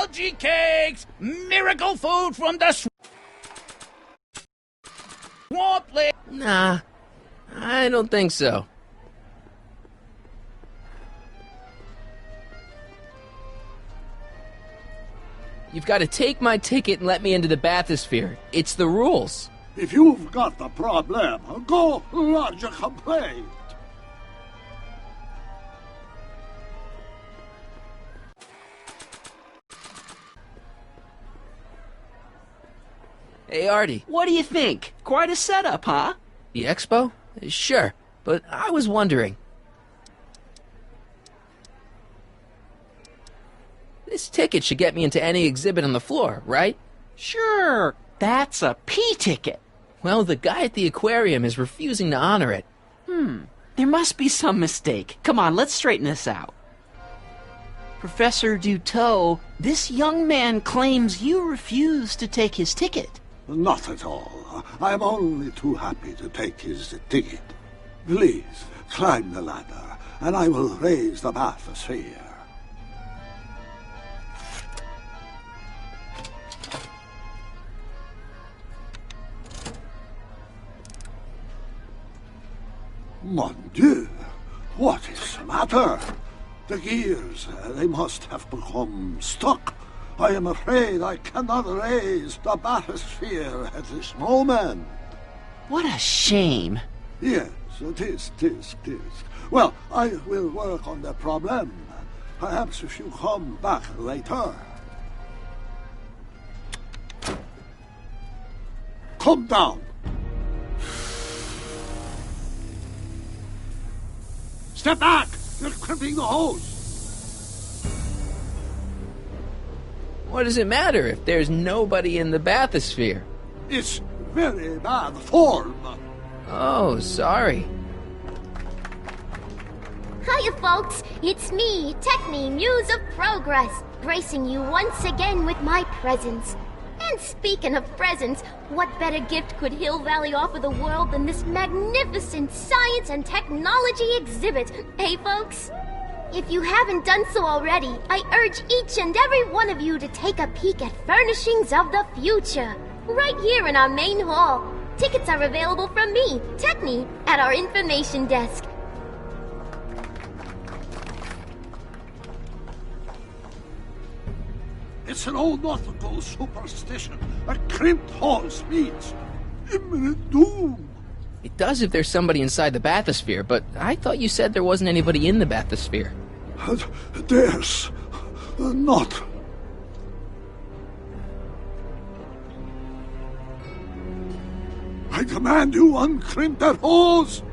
Fudgy cakes! Miracle food from the swamp lake! Nah, I don't think so. You've got to take my ticket and let me into the bathysphere. It's the rules. If you've got a problem, go lodge a complaint. Hey, Artie. What do you think? Quite a setup, huh? The expo? Sure, but I was wondering. This ticket should get me into any exhibit on the floor, right? Sure, that's a P ticket. Well, the guy at the aquarium is refusing to honor it. There must be some mistake. Come on, let's straighten this out. Professor Duteau, this young man claims you refused to take his ticket. Not at all. I'm only too happy to take his ticket. Please, climb the ladder, and I will raise the bathysphere. Mon Dieu! What is the matter? The gears, they must have become stuck. I am afraid I cannot raise the bathysphere at this moment. What a shame. Yes, tis. Well, I will work on the problem. Perhaps if you come back later. Come down. Step back! You're crimping the hose! What does it matter if there's nobody in the bathysphere? It's very bad form. Oh, sorry. Hiya, folks. It's me, Techne, Muse of Progress, gracing you once again with my presence. And speaking of presents, what better gift could Hill Valley offer the world than this magnificent science and technology exhibit, hey folks? If you haven't done so already, I urge each and every one of you to take a peek at Furnishings of the Future, right here in our main hall. Tickets are available from me, Techne, at our information desk. It's an old nautical superstition. A crimped hose means imminent doom. It does if there's somebody inside the bathysphere, but I thought you said there wasn't anybody in the bathysphere. There's not. I demand you uncrimp that hose.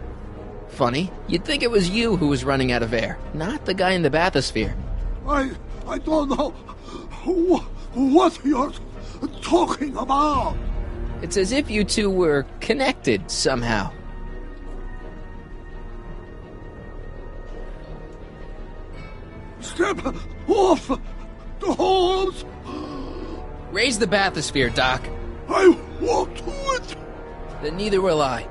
Funny, you'd think it was you who was running out of air, not the guy in the bathysphere. I don't know what you're talking about. It's as if you two were connected somehow. Step off the hose. Raise the bathysphere, Doc. I won't do it. Then neither will I.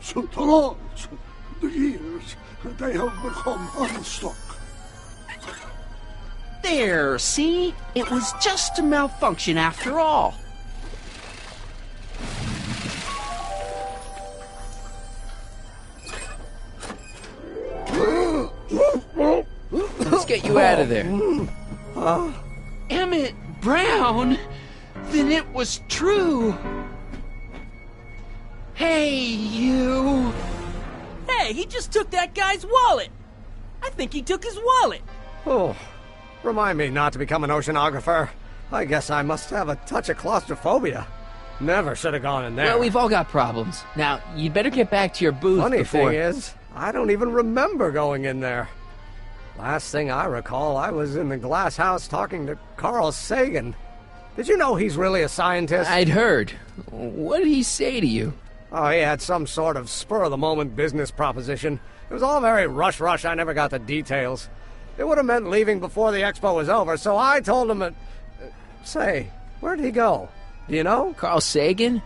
So the rods, the gears, they have become unstuck. There, see? It was just a malfunction after all. Let's get you out of there. Emmett Brown? Then it was true. Hey, you. Hey, he just took that guy's wallet. I think he took his wallet. Oh, remind me not to become an oceanographer. I guess I must have a touch of claustrophobia. Never should have gone in there. Well, we've all got problems. Now, you'd better get back to your booth Funny before... thing is, I don't even remember going in there. Last thing I recall, I was in the glass house talking to Carl Sagan. Did you know he's really a scientist? I'd heard. What did he say to you? Oh, he had some sort of spur-of-the-moment business proposition. It was all very rush-rush. I never got the details. It would have meant leaving before the expo was over, so I told him that... Say, where'd he go? Do you know? Carl Sagan?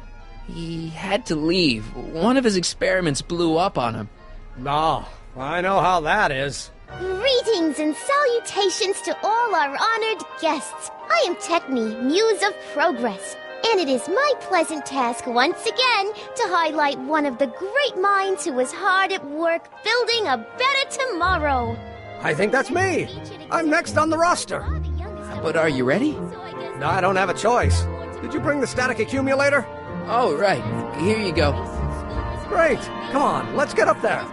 He had to leave. One of his experiments blew up on him. No, I know how that is. Greetings and salutations to all our honored guests. I am Techne, Muse of Progress, and it is my pleasant task once again to highlight one of the great minds who was hard at work building a better tomorrow. I think that's me. I'm next on the roster. But are you ready? No, I don't have a choice. Did you bring the static accumulator? Oh, right. Here you go. Great. Come on, let's get up there.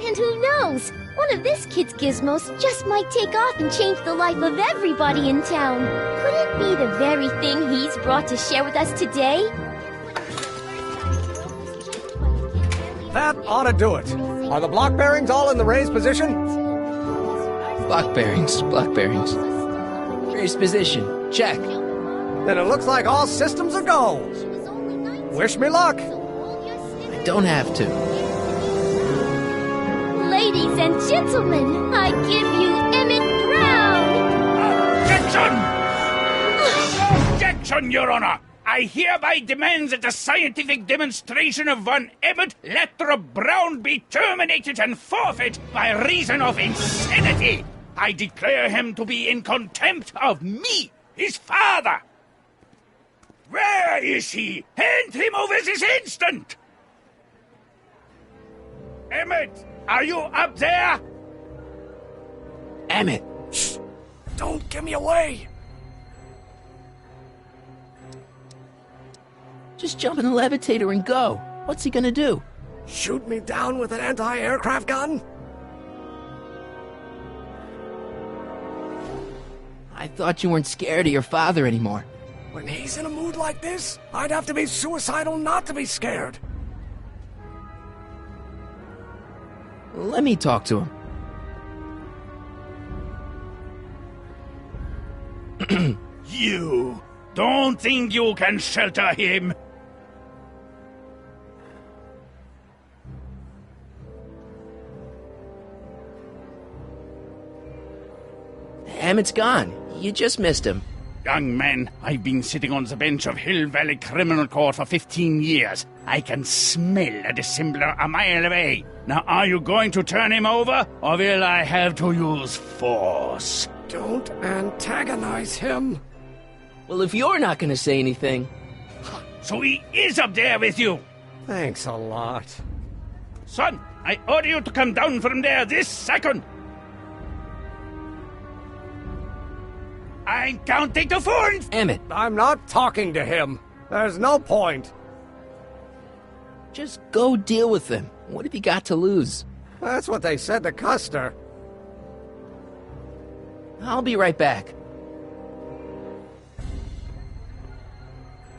And who knows? One of this kid's gizmos just might take off and change the life of everybody in town. Could it be the very thing he's brought to share with us today? That ought to do it. Are the block bearings all in the raised position? Block bearings. Raised position. Check. Then it looks like all systems are go. Wish me luck. I don't have to. Ladies and gentlemen, I give you Emmett Brown! Objection! Objection, Your Honor! I hereby demand that the scientific demonstration of one Emmett Lathrop Brown be terminated and forfeit by reason of insanity. I declare him to be in contempt of me, his father. Where is he? Hand him over this instant! Emmett, are you up there? Emmett! Shh! Don't give me away! Just jump in the levitator and go. What's he gonna do? Shoot me down with an anti-aircraft gun? I thought you weren't scared of your father anymore. When he's in a mood like this, I'd have to be suicidal not to be scared. Let me talk to him. You don't think you can shelter him? Emmett's gone. You just missed him. Young man, I've been sitting on the bench of Hill Valley Criminal Court for 15 years. I can smell a dissembler a mile away. Now, are you going to turn him over, or will I have to use force? Don't antagonize him. Well, if you're not gonna say anything... So he is up there with you? Thanks a lot. Son, I order you to come down from there this second. I'm counting to 4. Emmett, I'm not talking to him. There's no point. just go deal with him. What have you got to lose? That's what they said to Custer. I'll be right back.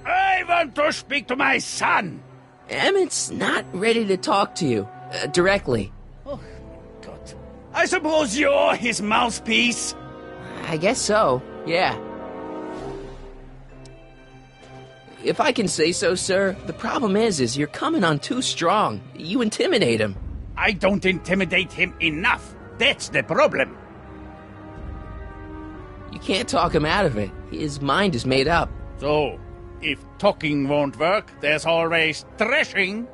I want to speak to my son. Emmett's not ready to talk to you, directly. Oh, God. I suppose you're his mouthpiece? I guess so, yeah. If I can say so, sir, the problem is you're coming on too strong. You intimidate him. I don't intimidate him enough. That's the problem. You can't talk him out of it. His mind is made up. So, if talking won't work, there's always thrashing.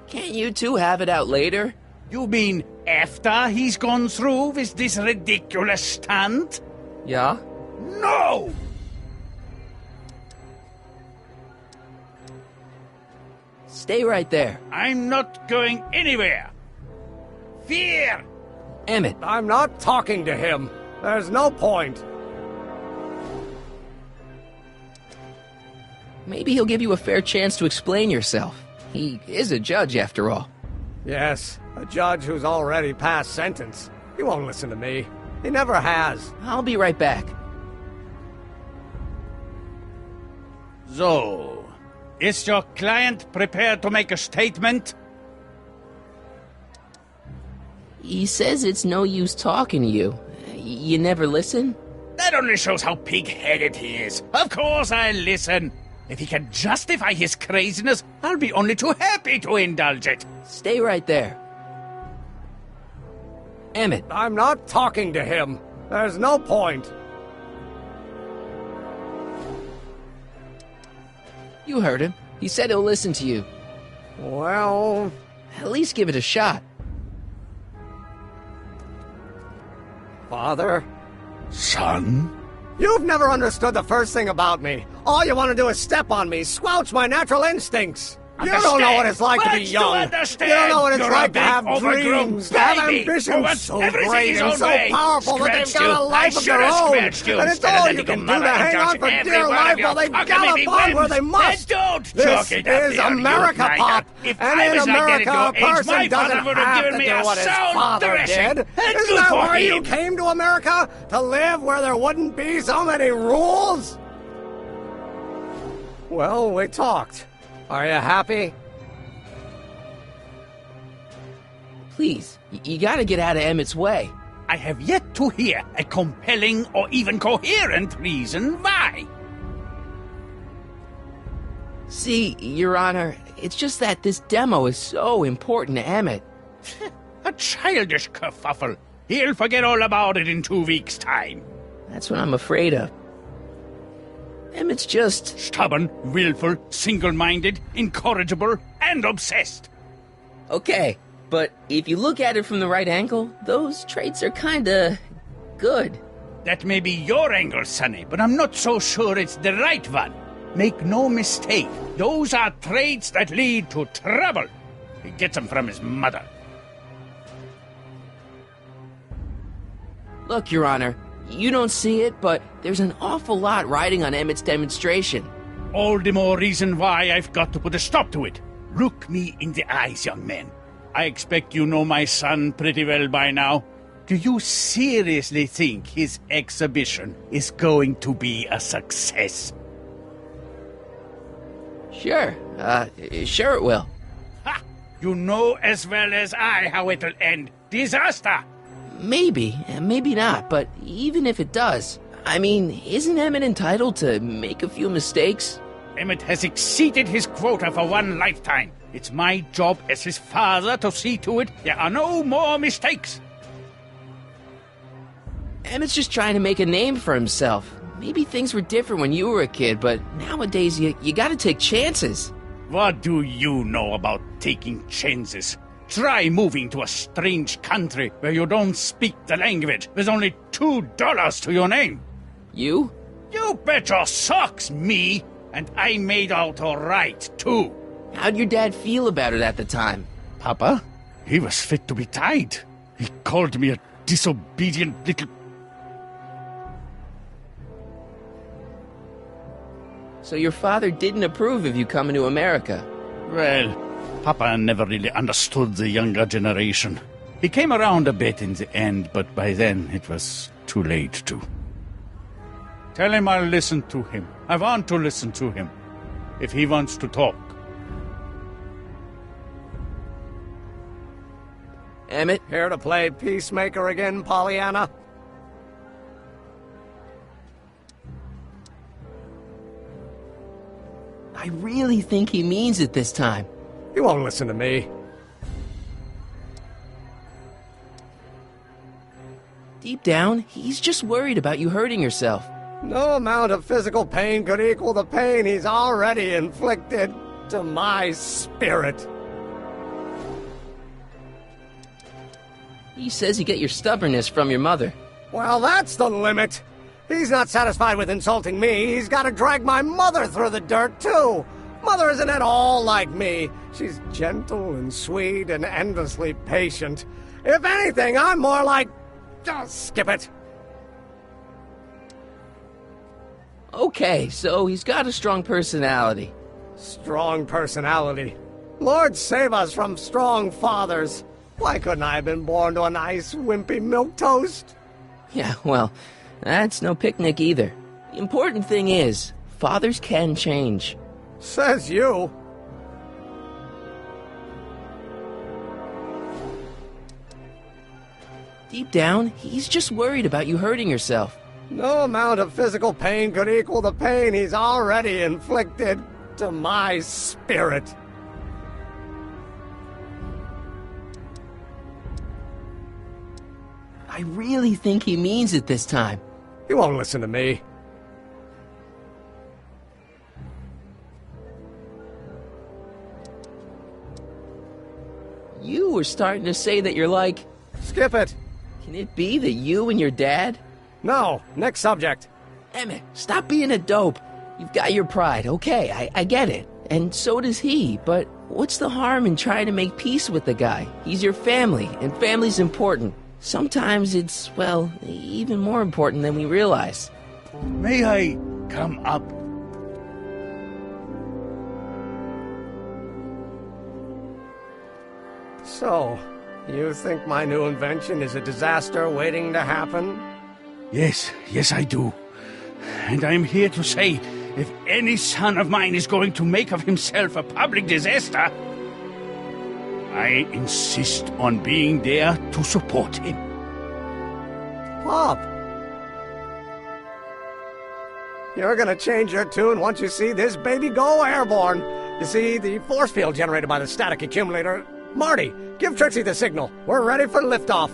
Can't you two have it out later? You mean after he's gone through with this ridiculous stunt? Yeah? No! Stay right there. I'm not going anywhere. Fear! Emmett, I'm not talking to him. There's no point. maybe he'll give you a fair chance to explain yourself. He is a judge, after all. Yes, a judge who's already passed sentence. He won't listen to me. He never has. I'll be right back. So, is your client prepared to make a statement? He says it's no use talking to you. You never listen? That only shows how pig-headed he is. Of course I listen. If he can justify his craziness, I'll be only too happy to indulge it. Stay right there. Emmett, I'm not talking to him. There's no point. you heard him. He said he'll listen to you. Well... At least give it a shot. Father? Son? You've never understood the first thing about me. All you want to do is step on me, squelch my natural instincts. You don't know what it's like to be young. You don't know what it's like to have dreams, to have ambitions so great and so powerful that they've got a life of their own. And it's all you can do to hang on for dear life while they gallop on where they must. This is America, Pop. And in America, a person doesn't have to do what his father did. Isn't that why you came to America? To live where there wouldn't be so many rules? Well, we talked. Are you happy? Please, you gotta get out of Emmett's way. I have yet to hear a compelling or even coherent reason why. See, Your Honor, it's just that this demo is so important to Emmett. A childish kerfuffle. He'll forget all about it in 2 weeks' time. That's what I'm afraid of. Emmett's just... Stubborn, willful, single-minded, incorrigible, and obsessed. Okay, but if you look at it from the right angle, those traits are kinda... good. That may be your angle, Sonny, but I'm not so sure it's the right one. Make no mistake, those are traits that lead to trouble. He gets them from his mother. Look, Your Honor, you don't see it, but there's an awful lot riding on Emmett's demonstration. All the more reason why I've got to put a stop to it. Look me in the eyes, young man. I expect you know my son pretty well by now. Do you seriously think his exhibition is going to be a success? Sure, sure it will. Ha! You know as well as I how it'll end. Disaster! Maybe, maybe not, but even if it does, I mean, isn't Emmett entitled to make a few mistakes? Emmett has exceeded his quota for one lifetime. It's my job as his father to see to it there are no more mistakes. Emmett's just trying to make a name for himself. Maybe things were different when you were a kid, but nowadays you gotta take chances. What do you know about taking chances? Try moving to a strange country where you don't speak the language with only $2 to your name. You? You bet your socks, me! And I made out all right, too. How'd your dad feel about it at the time? Papa? He was fit to be tied. He called me a disobedient little... So your father didn't approve of you coming to America? Well, Papa never really understood the younger generation. He came around a bit in the end, but by then it was too late to. Tell him I'll listen to him. I want to listen to him. If he wants to talk. Emmett? Here to play peacemaker again, Pollyanna? I really think he means it this time. He won't listen to me. Deep down, he's just worried about you hurting yourself. No amount of physical pain could equal the pain he's already inflicted to my spirit. He says you get your stubbornness from your mother. Well, that's the limit. He's not satisfied with insulting me. He's got to drag my mother through the dirt, too. Mother isn't at all like me. She's gentle and sweet and endlessly patient. If anything, I'm more like... Just skip it. Okay, so he's got a strong personality. Strong personality. Lord save us from strong fathers. Why couldn't I have been born to a nice, wimpy milquetoast? Yeah, well, that's no picnic either. The important thing is, fathers can change. Says you. Deep down, he's just worried about you hurting yourself. No amount of physical pain could equal the pain he's already inflicted to my spirit. I really think he means it this time. He won't listen to me. You were starting to say that you're like... Skip it. Can it be that you and your dad... No, next subject. Emmett, stop being a dope. You've got your pride, okay, I get it. And so does he, but what's the harm in trying to make peace with the guy? He's your family, and family's important. Sometimes it's, well, even more important than we realize. May I come up? So, you think my new invention is a disaster waiting to happen? Yes, I do. And I'm here to say, if any son of mine is going to make of himself a public disaster, I insist on being there to support him. Pop! You're gonna change your tune once you see this baby go airborne. You see, the force field generated by the static accumulator... Marty, give Trixie the signal. We're ready for liftoff.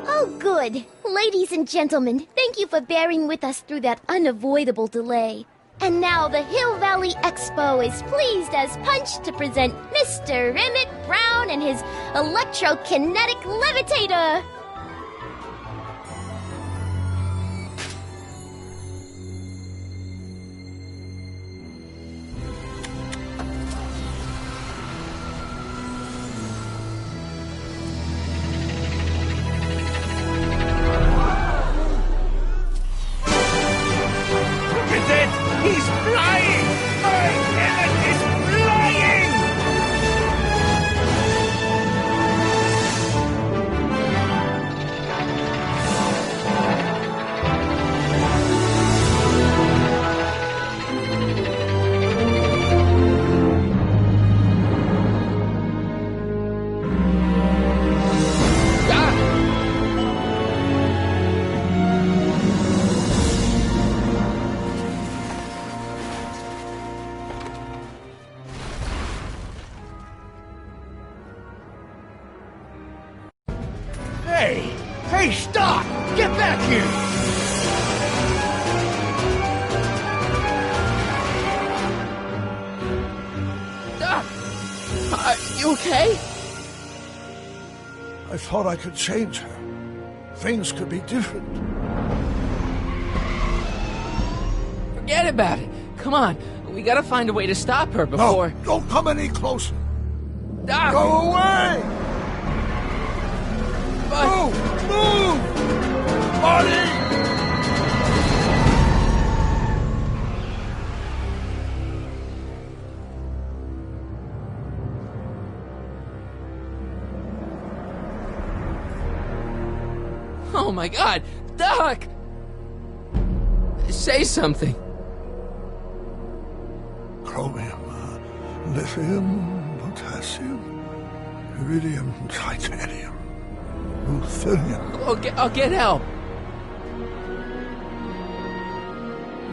Oh, good. Ladies and gentlemen, thank you for bearing with us through that unavoidable delay. And now the Hill Valley Expo is pleased as punch to present Mr. Emmett Brown and his electrokinetic levitator. He's flying! My Emmett is flying! Hey, stop! Get back here! Doc! Are you okay? I thought I could change her. Things could be different. Forget about it. Come on, we gotta find a way to stop her before... No, don't come any closer. Doc! Go away! But... Move! Marty! Oh my God, Doc! Say something. Chromium, lithium, potassium, iridium, titanium, ruthenium. I'll get help.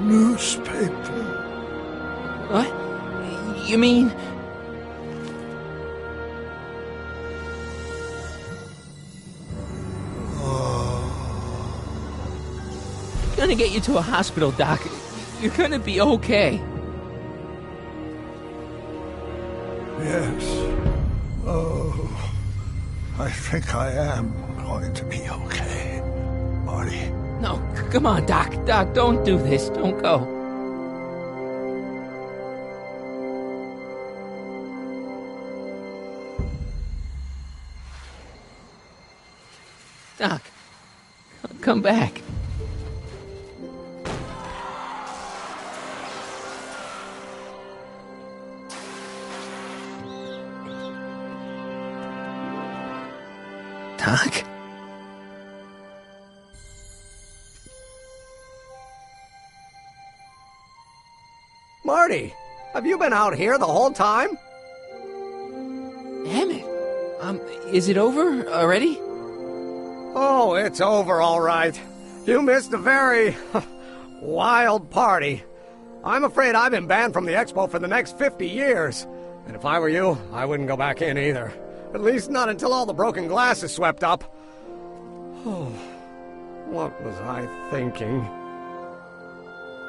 Newspaper. What? You mean... Gonna get you to a hospital, Doc. You're gonna be okay. Yes. Oh, I think I am going to be okay, Marty. No, come on, Doc. Doc, don't do this. Don't go. Doc, come back. Doc? Marty, have you been out here the whole time? Emmett, is it over already? Oh, it's over all right. You missed a very wild party. I'm afraid I've been banned from the expo for the next 50 years. And if I were you, I wouldn't go back in either. At least not until all the broken glass is swept up. Oh, what was I thinking?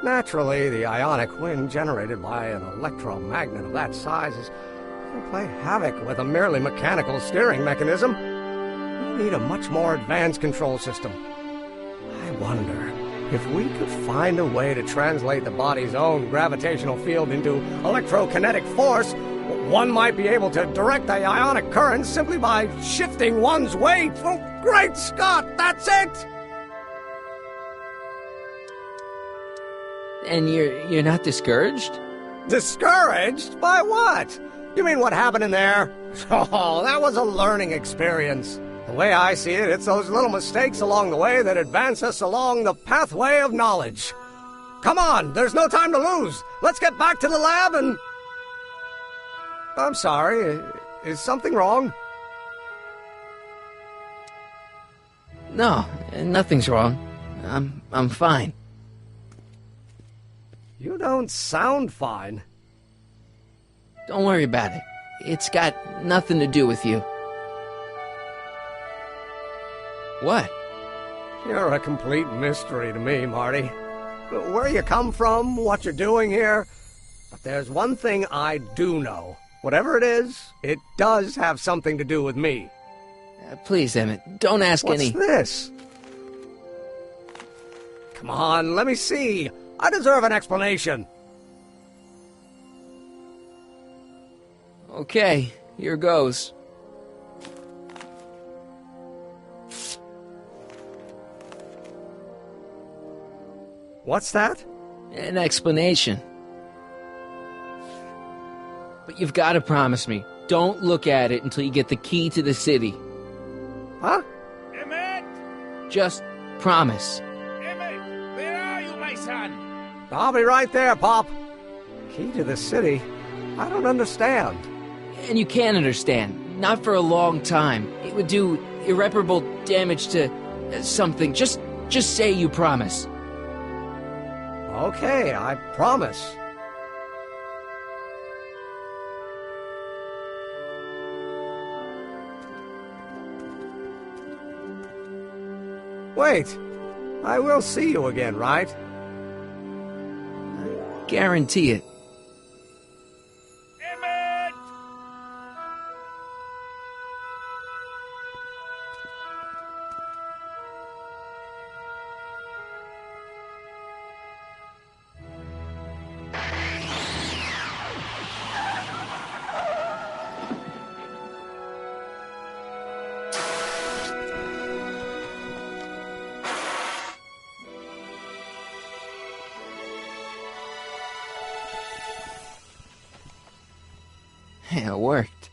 Naturally, the ionic wind generated by an electromagnet of that size is going to play havoc with a merely mechanical steering mechanism. We need a much more advanced control system. I wonder if we could find a way to translate the body's own gravitational field into electrokinetic force. One might be able to direct the ionic currents simply by shifting one's weight. Oh, great Scott, that's it! And you're not discouraged? Discouraged? By what? You mean what happened in there? Oh, that was a learning experience. The way I see it, it's those little mistakes along the way that advance us along the pathway of knowledge. Come on, there's no time to lose. Let's get back to the lab and... I'm sorry, is something wrong? No, nothing's wrong. I'm fine. You don't sound fine. Don't worry about it. It's got nothing to do with you. What? You're a complete mystery to me, Marty. Where you come from, what you're doing here. But there's one thing I do know. Whatever it is, it does have something to do with me. Please, Emmett, don't ask any... What's this? Come on, let me see. I deserve an explanation. Okay, here goes. What's that? An explanation. But you've got to promise me, don't look at it until you get the key to the city. Huh? Emmett! Just promise. Emmett, where are you, my son? I'll be right there, Pop. Key to the city? I don't understand. And you can't understand. Not for a long time. It would do irreparable damage to something. Just say you promise. Okay, I promise. Wait, I will see you again, right? I guarantee it. Emmett! It worked.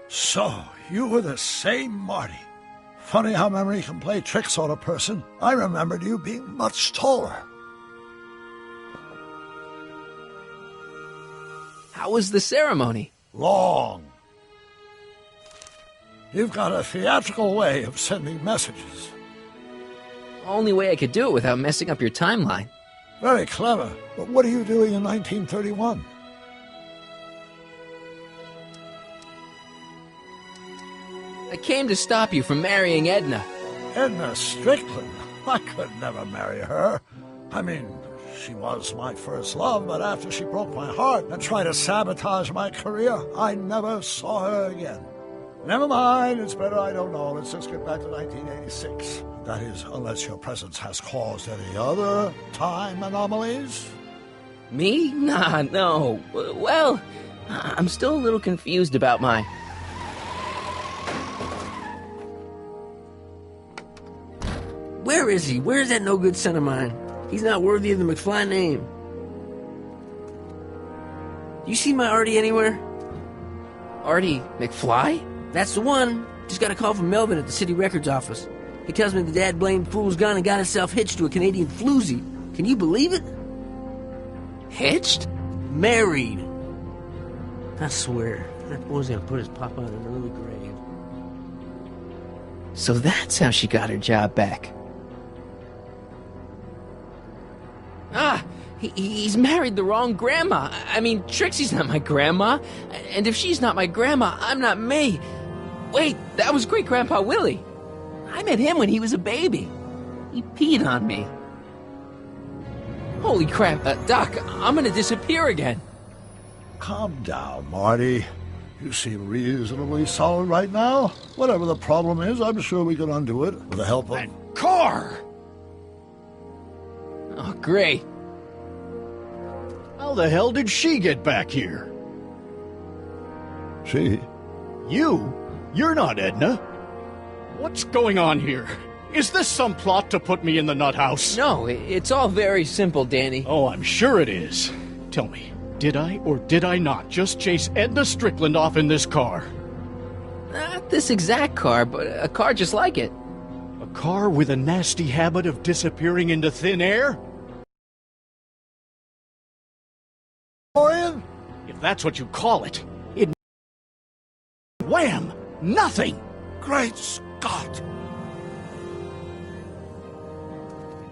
So, you were the same Marty. Funny how memory can play tricks on a person. I remembered you being much taller. How was the ceremony? Long. You've got a theatrical way of sending messages. Only way I could do it without messing up your timeline. Very clever. But what are you doing in 1931? I came to stop you from marrying Edna. Edna Strickland? I could never marry her. I mean, she was my first love, but after she broke my heart and tried to sabotage my career, I never saw her again. Never mind, it's better I don't know. Let's just get back to 1986. That is, unless your presence has caused any other time anomalies. Me? Nah, no. Well, I'm still a little confused about my... Where is he? Where's that no-good son of mine? He's not worthy of the McFly name. You see my Artie anywhere? Artie McFly? That's the one. Just got a call from Melvin at the city records office. He tells me the dad-blamed fool's gone and got himself hitched to a Canadian floozy. Can you believe it? Hitched? Married. I swear, that boy's gonna put his papa in an early grave. So that's how she got her job back. He's married the wrong grandma. I mean, Trixie's not my grandma. And if she's not my grandma, I'm not me. Wait, that was Great-Grandpa Willie. I met him when he was a baby. He peed on me. Holy crap, Doc, I'm gonna disappear again. Calm down, Marty. You seem reasonably solid right now. Whatever the problem is, I'm sure we can undo it with the help of... That car! Oh, great. How the hell did she get back here? She? You? You're not Edna. What's going on here? Is this some plot to put me in the nut house? No, it's all very simple, Danny. Oh, I'm sure it is. Tell me, did I or did I not just chase Edna Strickland off in this car? Not this exact car, but a car just like it. A car with a nasty habit of disappearing into thin air? Orion? If that's what you call it, it... Wham! Nothing! Great Scott!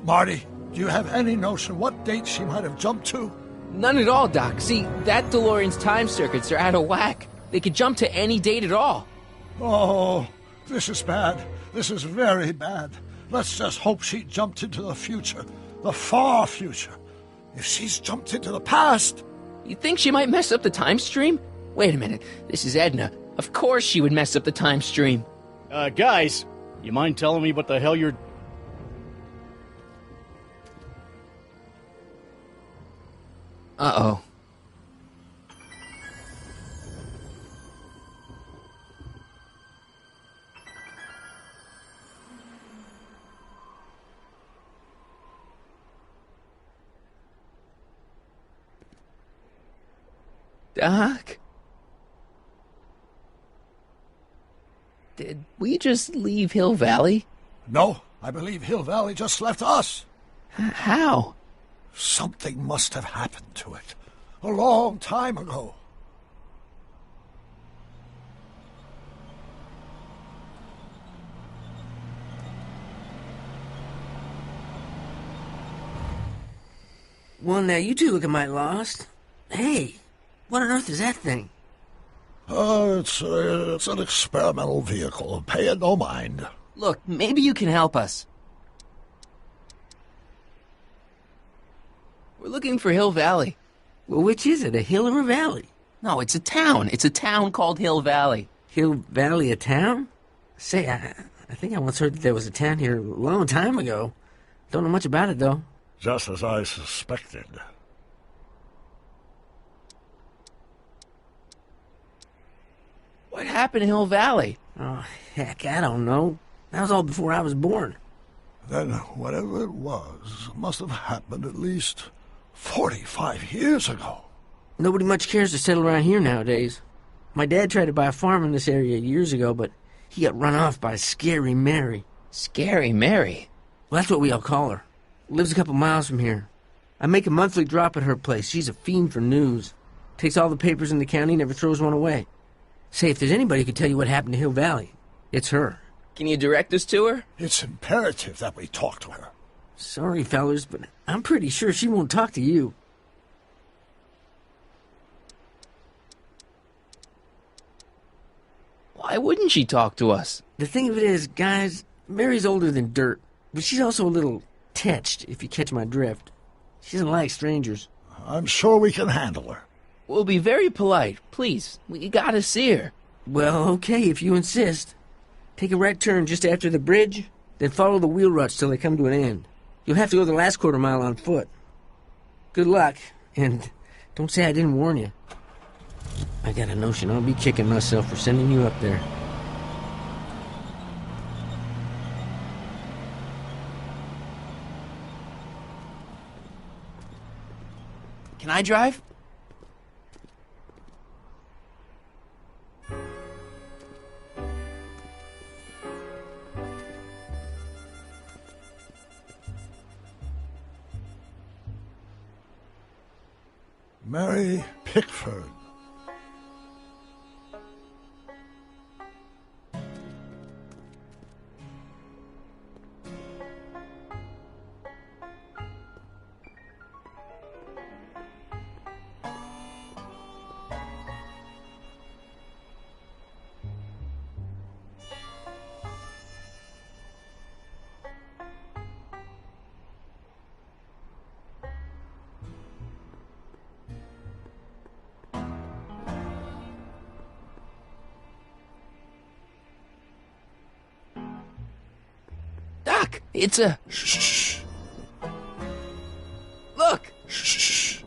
Marty, do you have any notion what date she might have jumped to? None at all, Doc. See, that DeLorean's time circuits are out of whack. They could jump to any date at all. Oh, this is bad. This is very bad. Let's just hope she jumped into the future. The far future. If she's jumped into the past... You think she might mess up the time stream? Wait a minute. This is Edna. Of course she would mess up the time stream. Guys, you mind telling me what the hell you're... Uh-oh. Doc? Did we just leave Hill Valley? No, I believe Hill Valley just left us. How? Something must have happened to it. A long time ago. Well, now you two look mighty lost. Hey, what on earth is that thing? It's an experimental vehicle. Pay it no mind. Look, maybe you can help us. We're looking for Hill Valley. Well, which is it, a hill or a valley? No, it's a town. It's a town called Hill Valley. Hill Valley, a town? Say, I think I once heard that there was a town here a long time ago. Don't know much about it, though. Just as I suspected. What happened in Hill Valley? Oh, heck, I don't know. That was all before I was born. Then whatever it was must have happened at least 45 years ago. Nobody much cares to settle around here nowadays. My dad tried to buy a farm in this area years ago, but he got run off by Scary Mary. Scary Mary? Well, that's what we all call her. Lives a couple miles from here. I make a monthly drop at her place. She's a fiend for news. Takes all the papers in the county, never throws one away. Say, if there's anybody who could tell you what happened to Hill Valley, it's her. Can you direct us to her? It's imperative that we talk to her. Sorry, fellers, but I'm pretty sure she won't talk to you. Why wouldn't she talk to us? The thing of it is, guys, Mary's older than dirt, but she's also a little tetched, if you catch my drift. She doesn't like strangers. I'm sure we can handle her. We'll be very polite. Please, we gotta see her. Well, okay, if you insist. Take a right turn just after the bridge, then follow the wheel ruts till they come to an end. You'll have to go the last quarter mile on foot. Good luck, and don't say I didn't warn you. I got a notion I'll be kicking myself for sending you up there. Can I drive? Mary Pickford. Doc, it's a... Shh. Look! Shh.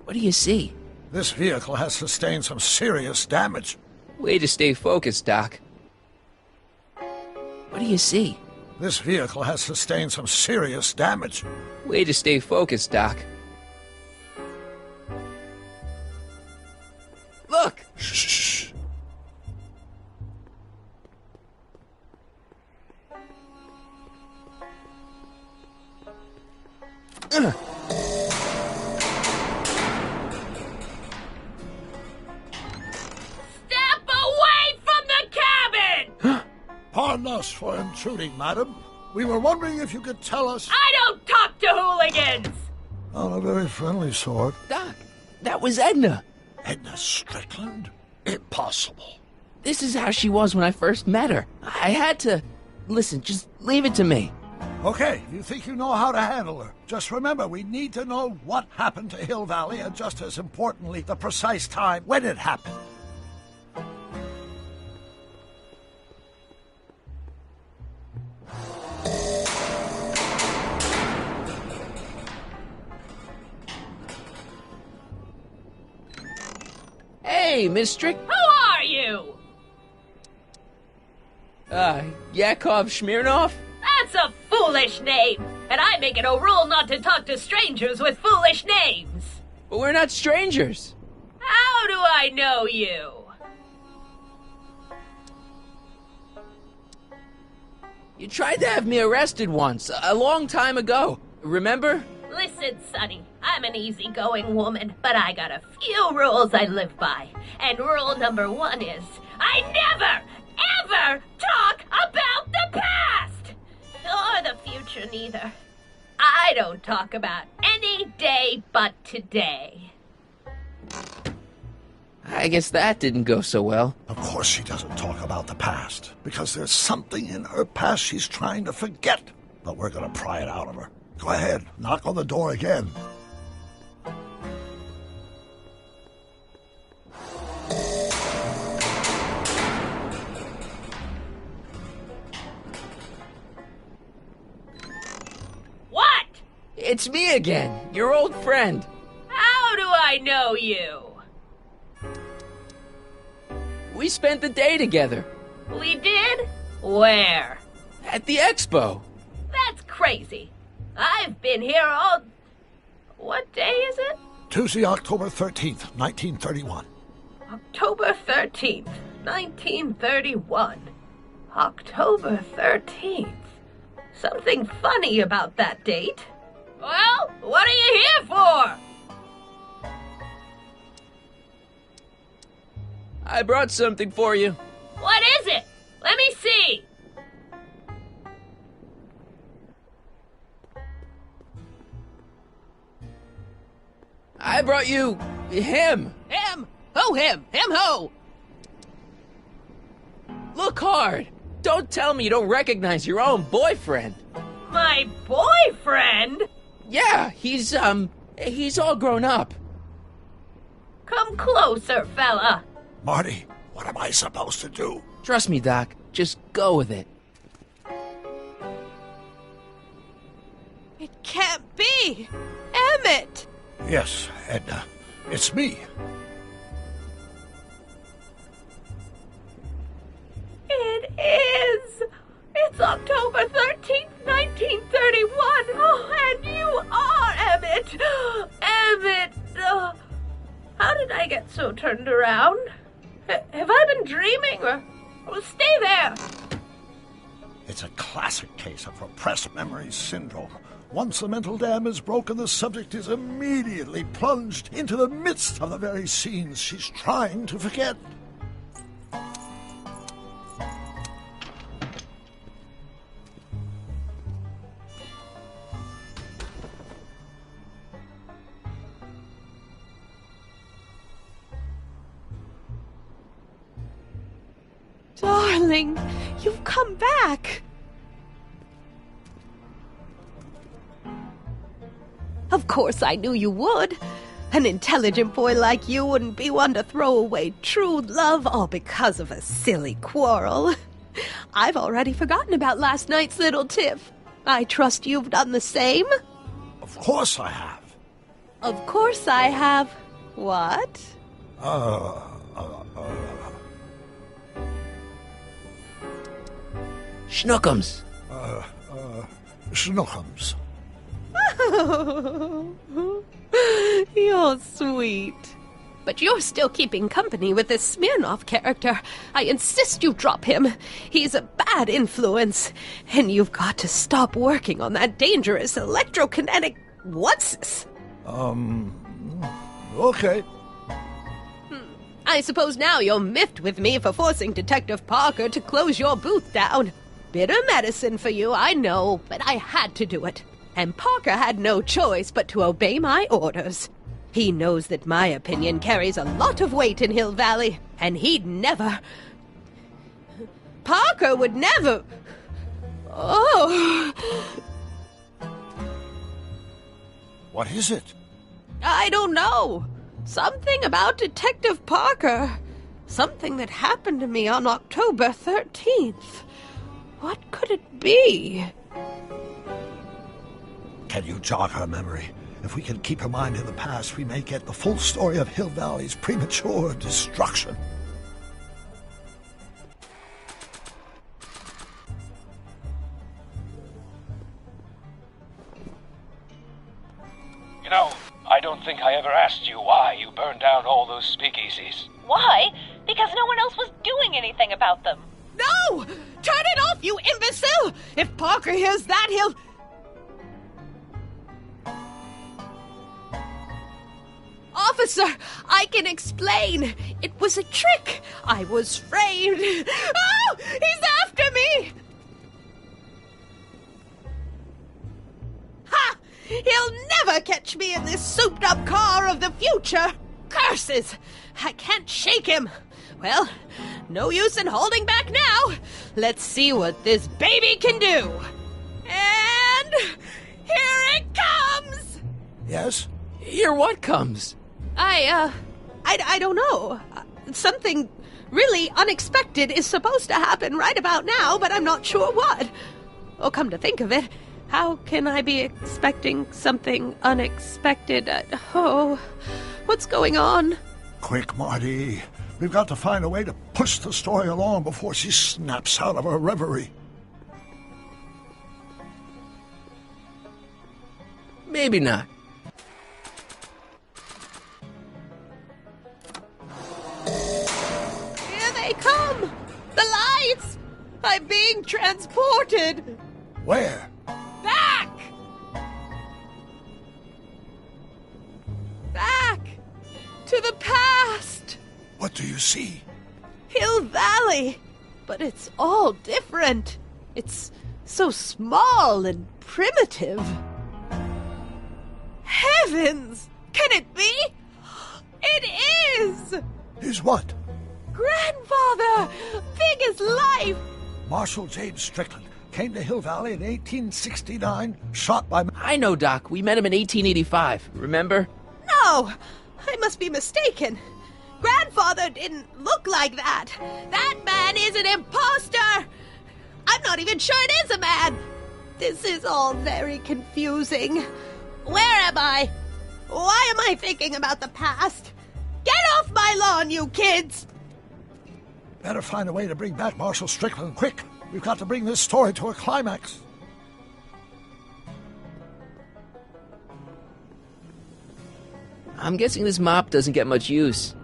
What do you see? This vehicle has sustained some serious damage. Way to stay focused, Doc. What do you see? This vehicle has sustained some serious damage. Way to stay focused, Doc. Look! Shh. Step away from the cabin! Pardon us for intruding, madam. We were wondering if you could tell us... I don't talk to hooligans! On a very friendly sort. Doc, that was Edna. Edna Strickland? Impossible. This is how she was when I first met her. I had to... Listen, just leave it to me. Okay, you think you know how to handle her. Just remember, we need to know what happened to Hill Valley, and just as importantly, the precise time when it happened. Hey, Miss Strick... Who are you? Yakov Smirnov? That's a foolish name, and I make it a rule not to talk to strangers with foolish names. But we're not strangers. How do I know you? You tried to have me arrested once, a long time ago. Remember? Listen, Sonny, I'm an easygoing woman, but I got a few rules I live by. And rule number 1 is, I never, ever talk about the past! Or the future, neither. I don't talk about any day but today. I guess that didn't go so well. Of course she doesn't talk about the past, because there's something in her past she's trying to forget. But we're gonna pry it out of her. Go ahead, knock on the door again. What? It's me again, your old friend. How do I know you? We spent the day together. We did? Where? At the expo. That's crazy. I've been here all... What day is it? Tuesday, October 13th, 1931. October 13th, 1931. October 13th. Something funny about that date. Well, what are you here for? I brought something for you. What is it? Let me see. I brought you... him. Him? Who him? Him who? Look hard. Don't tell me you don't recognize your own boyfriend. My boyfriend? Yeah, he's all grown up. Come closer, fella. Marty, what am I supposed to do? Trust me, Doc. Just go with it. It can't be! Emmett! Yes, Edna. It's me. It is! It's October 13th, 1931! Oh, and you are Emmett! Emmett! How did I get so turned around? Have I been dreaming, or stay there? It's a classic case of repressed memory syndrome. Once the mental dam is broken, the subject is immediately plunged into the midst of the very scenes she's trying to forget. Darling, you've come back. Of course I knew you would. An intelligent boy like you wouldn't be one to throw away true love all because of a silly quarrel. I've already forgotten about last night's little tiff. I trust you've done the same? Of course I have. Of course I have. What? Schnookums. Schnookums. You're sweet. But you're still keeping company with this Smirnoff character. I insist you drop him. He's a bad influence. And you've got to stop working on that dangerous electrokinetic... What's this? Okay. I suppose now you're miffed with me for forcing Detective Parker to close your booth down. Bitter medicine for you, I know, but I had to do it. And Parker had no choice but to obey my orders. He knows that my opinion carries a lot of weight in Hill Valley, and he'd never... Parker would never... Oh... What is it? I don't know. Something about Detective Parker. Something that happened to me on October 13th. What could it be? Can you jog her memory? If we can keep her mind in the past, we may get the full story of Hill Valley's premature destruction. You know, I don't think I ever asked you why you burned down all those speakeasies. Why? Because no one else was doing anything about them. No! Turn it off, you imbecile! If Parker hears that, he'll... Officer, I can explain. It was a trick. I was framed. Oh! He's after me! Ha! He'll never catch me in this souped-up car of the future. Curses! I can't shake him. Well, no use in holding back now. Let's see what this baby can do. And here it comes! Yes? Here what comes? I don't know. Something really unexpected is supposed to happen right about now, but I'm not sure what. Oh, come to think of it, how can I be expecting something unexpected? What's going on? Quick, Marty. We've got to find a way to push the story along before she snaps out of her reverie. Maybe not. Here they come! The lights! I'm being transported! Where? Back! Back! To the past! What do you see? Hill Valley! But it's all different. It's so small and primitive. Heavens! Can it be? It is! Is what? Grandfather! Big as life! Marshal James Strickland came to Hill Valley in 1869, shot by... I know, Doc. We met him in 1885. Remember? No! I must be mistaken. Grandfather didn't look like that. That man is an imposter! I'm not even sure it is a man! This is all very confusing. Where am I? Why am I thinking about the past? Get off my lawn, you kids! Better find a way to bring back Marshal Strickland quick. We've got to bring this story to a climax. I'm guessing this mop doesn't get much use.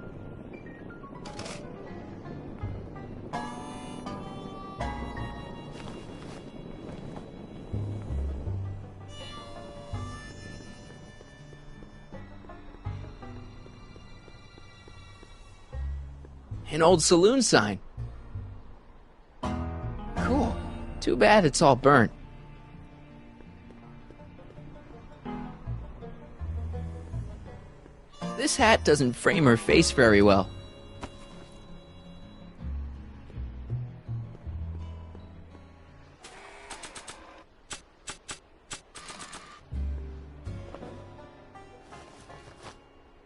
An old saloon sign. Cool. Too bad it's all burnt. This hat doesn't frame her face very well.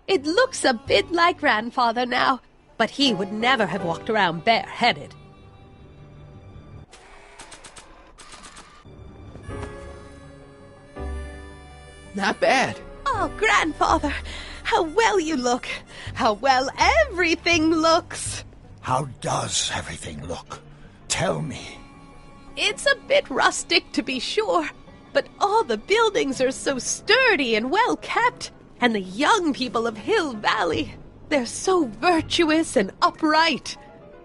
It looks a bit like Grandfather now, but he would never have walked around bareheaded. Not bad. Oh, Grandfather, how well you look. How well everything looks. How does everything look? Tell me. It's a bit rustic, to be sure, but all the buildings are so sturdy and well kept. And the young people of Hill Valley, they're so virtuous and upright.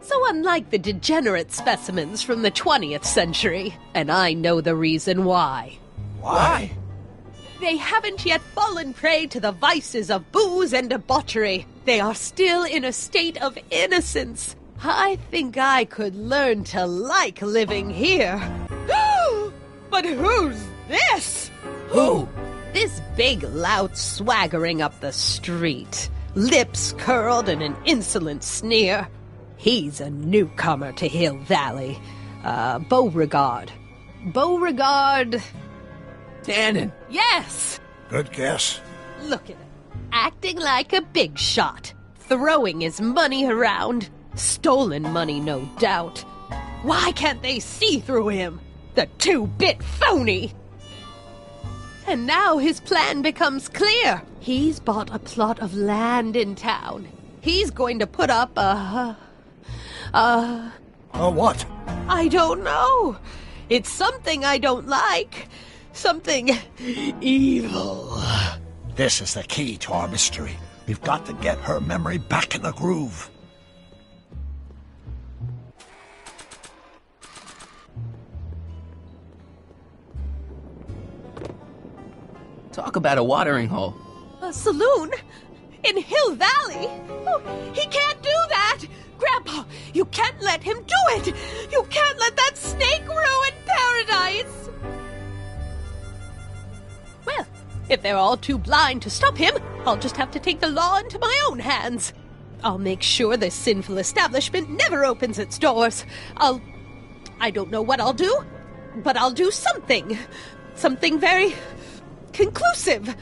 So unlike the degenerate specimens from the 20th century. And I know the reason why. Why? They haven't yet fallen prey to the vices of booze and debauchery. They are still in a state of innocence. I think I could learn to like living here. But who's this? Who? This big lout swaggering up the street, lips curled in an insolent sneer. He's a newcomer to Hill Valley. Beauregard. Beauregard... Dannon. Yes! Good guess. Look at him. Acting like a big shot. Throwing his money around. Stolen money, no doubt. Why can't they see through him? The two-bit phony! And now his plan becomes clear. He's bought a plot of land in town. He's going to put up a what? I don't know. It's something I don't like. Something evil. This is the key to our mystery. We've got to get her memory back in the groove. Talk about a watering hole. A saloon? In Hill Valley? Oh, he can't do that! Grandpa, you can't let him do it! You can't let that snake ruin paradise! Well, if they're all too blind to stop him, I'll just have to take the law into my own hands. I'll make sure this sinful establishment never opens its doors. I don't know what I'll do, but I'll do something. Something very... conclusive.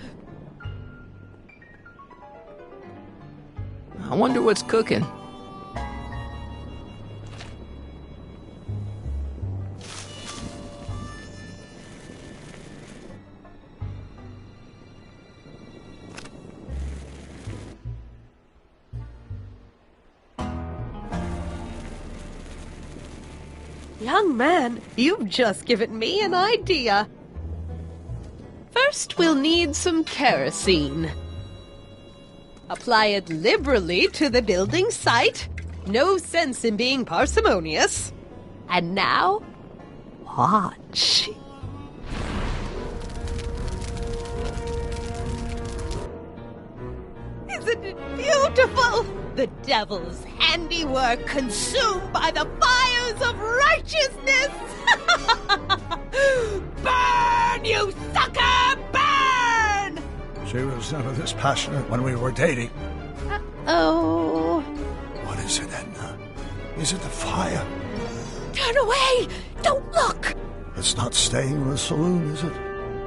I wonder what's cooking. Young man, you've just given me an idea. First, we'll need some kerosene. Apply it liberally to the building site. No sense in being parsimonious. And now, watch. Isn't it beautiful? The devil's handiwork consumed by the fires of righteousness! Burn, you sucker! Burn! She was never this passionate when we were dating. Oh. What is it, Edna? Is it the fire? Turn away! Don't look! It's not staying in the saloon, is it?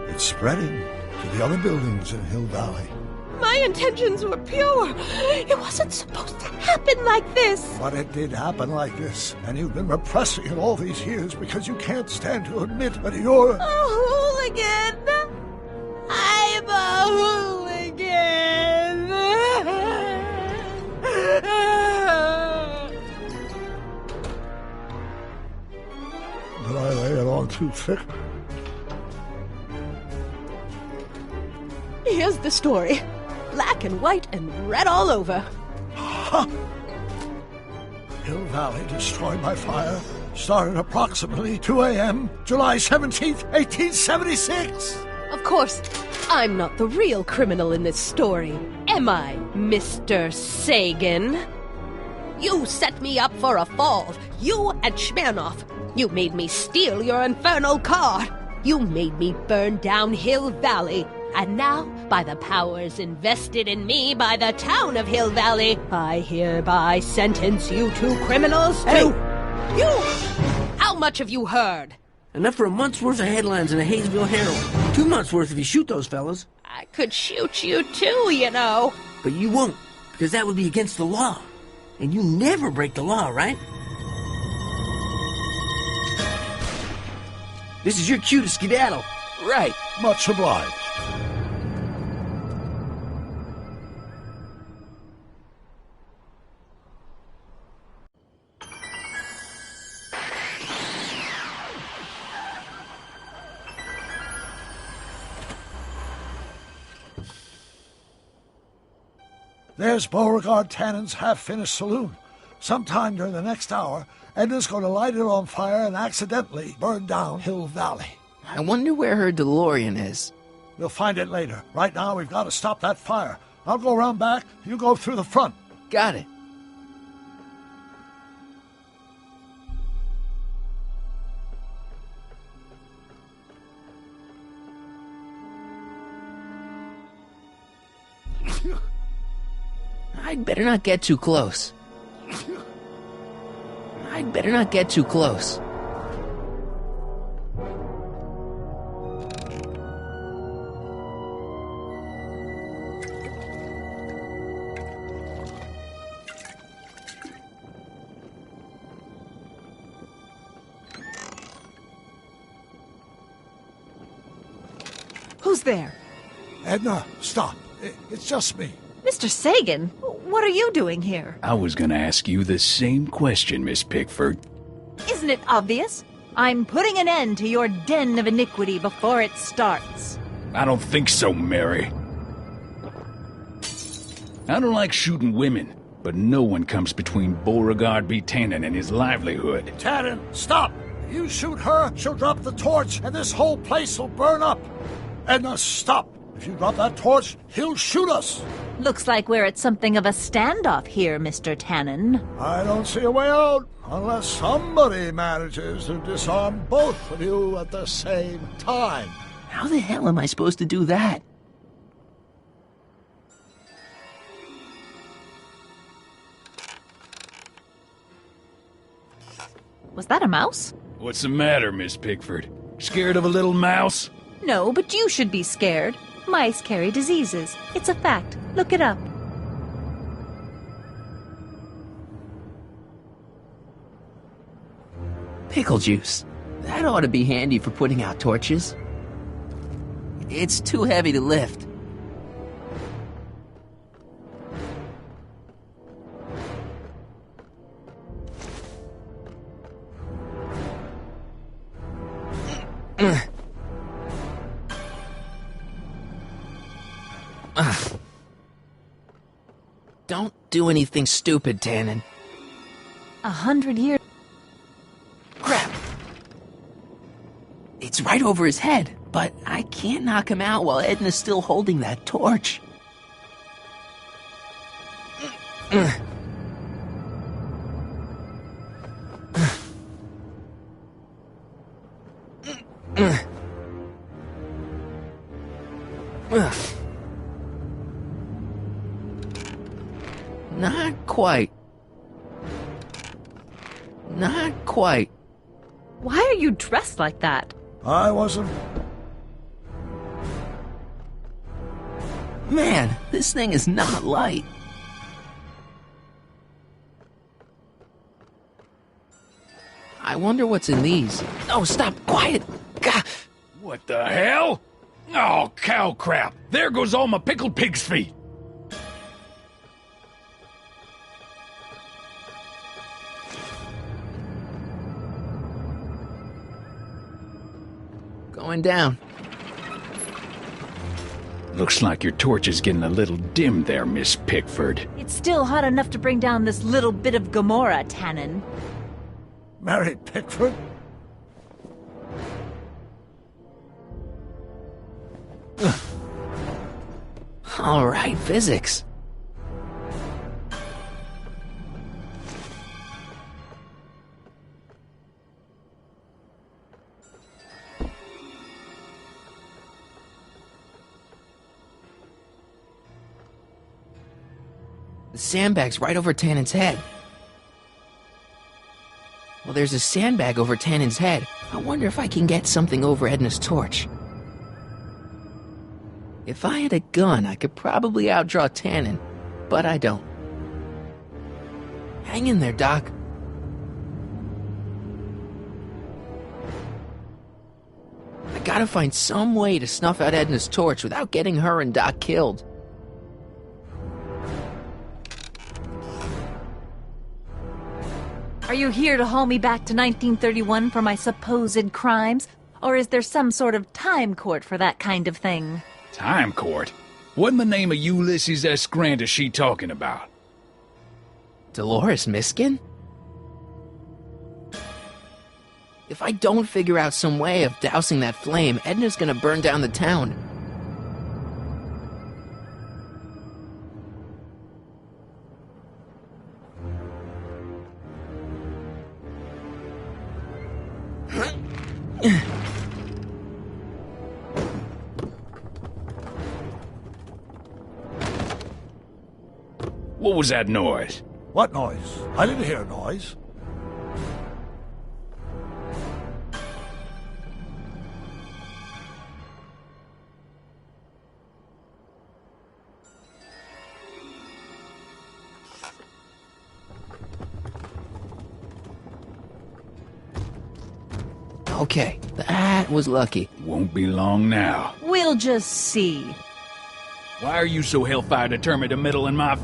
It's spreading to the other buildings in Hill Valley. My intentions were pure. It wasn't supposed to happen like this. But it did happen like this, and you've been repressing it all these years because you can't stand to admit that you're... A hooligan! I'm a hooligan! Did I lay it on too thick? Here's the story. Black and white and red all over. Huh. Hill Valley destroyed by fire started approximately 2 a.m., July 17th, 1876. Of course, I'm not the real criminal in this story, am I, Mr. Sagan? You set me up for a fall. You and Smirnoff. You made me steal your infernal car. You made me burn down Hill Valley. And now, by the powers invested in me by the town of Hill Valley, I hereby sentence you two criminals to... You! How much have you heard? Enough for a month's worth of headlines in a Hayesville Herald. 2 months' worth if you shoot those fellas. I could shoot you too, you know. But you won't, because that would be against the law. And you never break the law, right? This is your cue to skedaddle. Right. Much obliged. There's Beauregard Tannen's half-finished saloon. Sometime during the next hour, Edna's going to light it on fire and accidentally burn down Hill Valley. I wonder where her DeLorean is. We'll find it later. Right now, we've got to stop that fire. I'll go around back. You go through the front. Got it. I'd better not get too close. I'd better not get too close. Who's there? Edna, stop. It's just me. Mr. Sagan, what are you doing here? I was gonna ask you the same question, Miss Pickford. Isn't it obvious? I'm putting an end to your den of iniquity before it starts. I don't think so, Mary. I don't like shooting women, but no one comes between Beauregard B. Tannen and his livelihood. Tannen, stop! If you shoot her, she'll drop the torch, and this whole place will burn up. Edna, stop! If you drop that torch, he'll shoot us. Looks like we're at something of a standoff here, Mr. Tannen. I don't see a way out, unless somebody manages to disarm both of you at the same time. How the hell am I supposed to do that? Was that a mouse? What's the matter, Miss Pickford? Scared of a little mouse? No, but you should be scared. Mice carry diseases. It's a fact. Look it up. Pickle juice. That ought to be handy for putting out torches. It's too heavy to lift. Don't do anything stupid, Tannen. 100 years. Crap! It's right over his head, but I can't knock him out while Edna's still holding that torch. Not quite. Not quite. Why are you dressed like that? I wasn't... Man, this thing is not light. I wonder what's in these. Oh, stop! Quiet! Gah! What the hell? Oh, cow crap! There goes all my pickled pig's feet! Going down. Looks like your torch is getting a little dim there, Miss Pickford. It's still hot enough to bring down this little bit of Gomorrah, Tannen. Mary Pickford? All right, physics. The sandbag's right over Tannen's head. Well, there's a sandbag over Tannen's head. I wonder if I can get something over Edna's torch. If I had a gun, I could probably outdraw Tannen, but I don't. Hang in there, Doc. I gotta find some way to snuff out Edna's torch without getting her and Doc killed. Are you here to haul me back to 1931 for my supposed crimes? Or is there some sort of time court for that kind of thing? Time court? What in the name of Ulysses S. Grant is she talking about? Dolores Miskin? If I don't figure out some way of dousing that flame, Edna's gonna burn down the town. What was that noise? What noise? I didn't hear a noise. Okay, that was lucky. Won't be long now. We'll just see. Why are you so hellfire determined to meddle in my...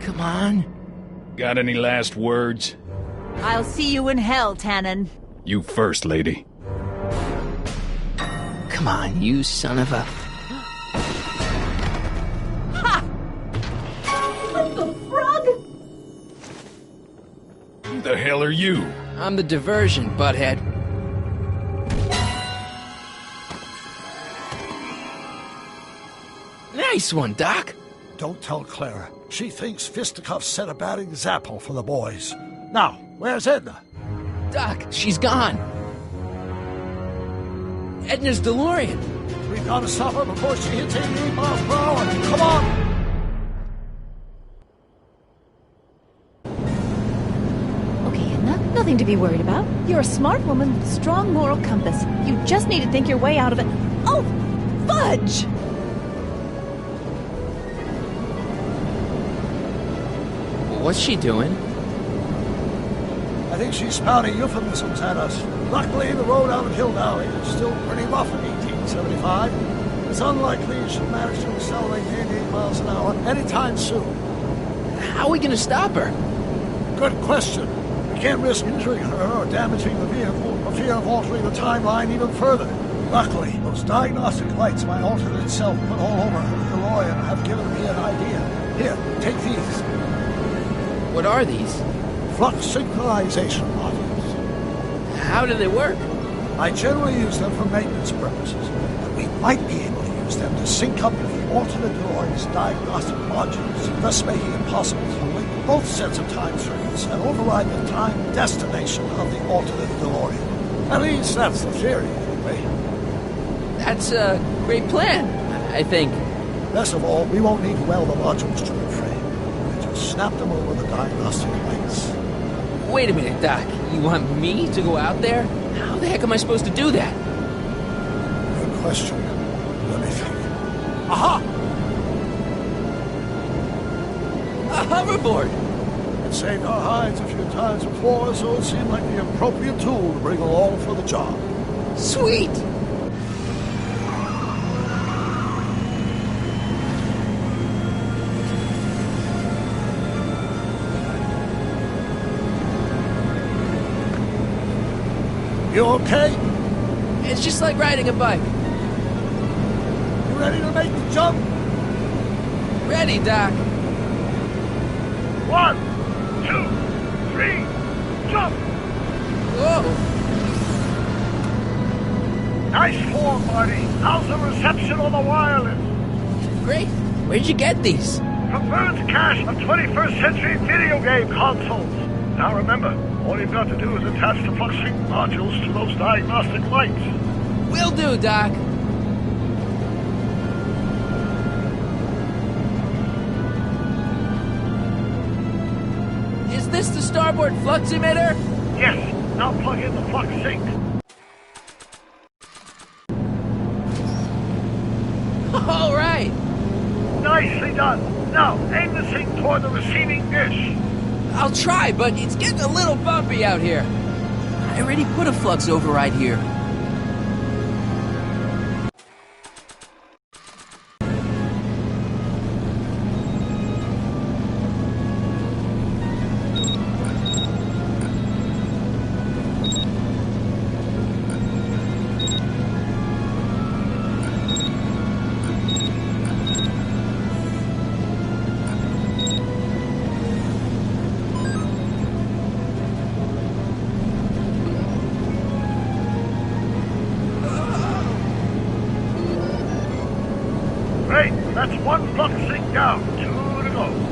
Come on. Got any last words? I'll see you in hell, Tannen. You first, lady. Come on, you son of a... Ha! What the frog? Who the hell are you? I'm the diversion, butthead. Nice one, Doc. Don't tell Clara. She thinks fisticuffs set a bad example for the boys. Now, where's Edna? Doc, she's gone. Edna's DeLorean. We've got to stop her before she hits 88 miles per hour. Come on! Okay, Edna, nothing to be worried about. You're a smart woman with a strong moral compass. You just need to think your way out of it. Oh, fudge! What's she doing? I think she's spouting euphemisms at us. Luckily, the road out of Hill Valley is still pretty rough in 1875. It's unlikely she'll manage to accelerate 88 miles an hour anytime soon. How are we going to stop her? Good question. We can't risk injuring her or damaging the vehicle for fear of altering the timeline even further. Luckily, those diagnostic lights my alternate self put all over her DeLorean have given me an idea. Here, take these. What are these? Flux synchronization modules. How do they work? I generally use them for maintenance purposes, but we might be able to use them to sync up with the alternate DeLorean's diagnostic modules, thus making it possible to link both sets of time streams and override the time destination of the alternate DeLorean. At least that's the theory, anyway. That's a great plan, I think. Best of all, we won't need to weld the modules to the frame. We just snap them over the diagnostic lights. Wait a minute, Doc. You want me to go out there? How the heck am I supposed to do that? Good question. Let me think. Aha! A hoverboard! It saved our hides a few times before, so it seemed like the appropriate tool to bring along for the job. Sweet! You okay? It's just like riding a bike. You ready to make the jump? Ready, Doc. 1, 2, 3, jump! Whoa! Nice form, Marty. How's the reception on the wireless? Great. Where'd you get these? from Bird's cache of 21st century video game consoles. Now remember, all you've got to do is attach the FluxSync modules to those diagnostic lights. Will do, Doc. Is this the starboard flux emitter? Yes. Now plug in the FluxSync. All right. Nicely done. Now, aim the sync toward the receiving dish. I'll try, but it's getting a little bumpy out here. I already put a flux override here. Great, that's one FluxSync down, 2 to go.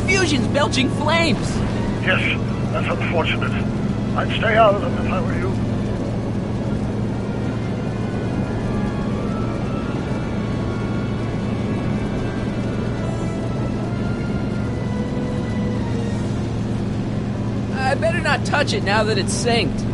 Fusion's belching flames! Yes, that's unfortunate. I'd stay out of them if I were you. I better not touch it now that it's synced.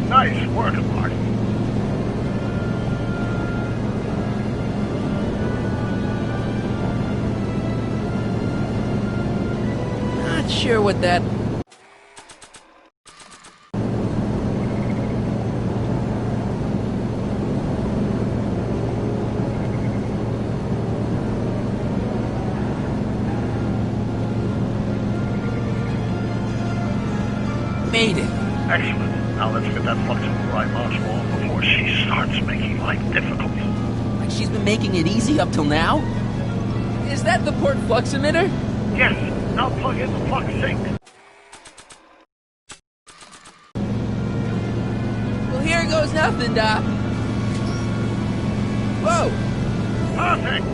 Nice work, Marty. Not sure what that... Made it. Excellent. Now let's get that flux override module on before she starts making life difficult. Like she's been making it easy up till now? Is that the port flux emitter? Yes. Now plug in the FluxSync. Well, here goes nothing, Doc. Whoa! Perfect.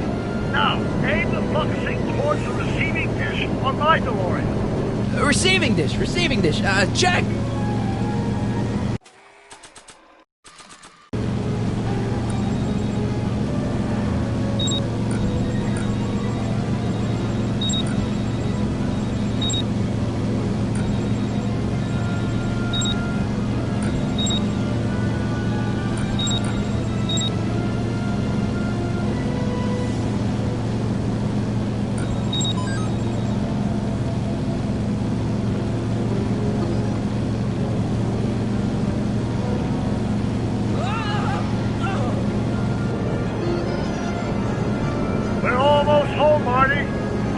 Now, aim the FluxSync towards the receiving dish on my DeLorean. Receiving dish. Check! home, Marty.